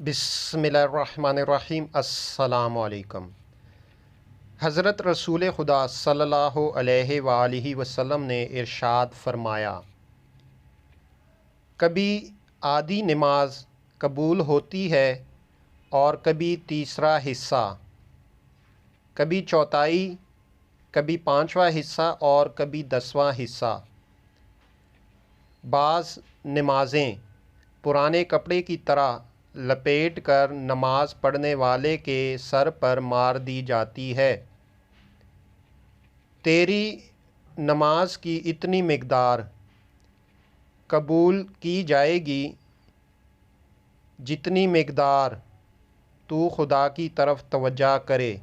بسم اللہ الرحمن الرحیم۔ السلام علیکم۔ حضرت رسول خدا صلی اللہ علیہ وآلہ وسلم نے ارشاد فرمایا، کبھی آدھی نماز قبول ہوتی ہے اور کبھی تیسرا حصہ، کبھی چوتھائی، کبھی پانچواں حصہ اور کبھی 10واں حصہ۔ بعض نمازیں پرانے کپڑے کی طرح لپیٹ کر نماز پڑھنے والے کے سر پر مار دی جاتی ہے۔ تیری نماز کی اتنی مقدار قبول کی جائے گی جتنی مقدار تو خدا کی طرف توجہ کرے۔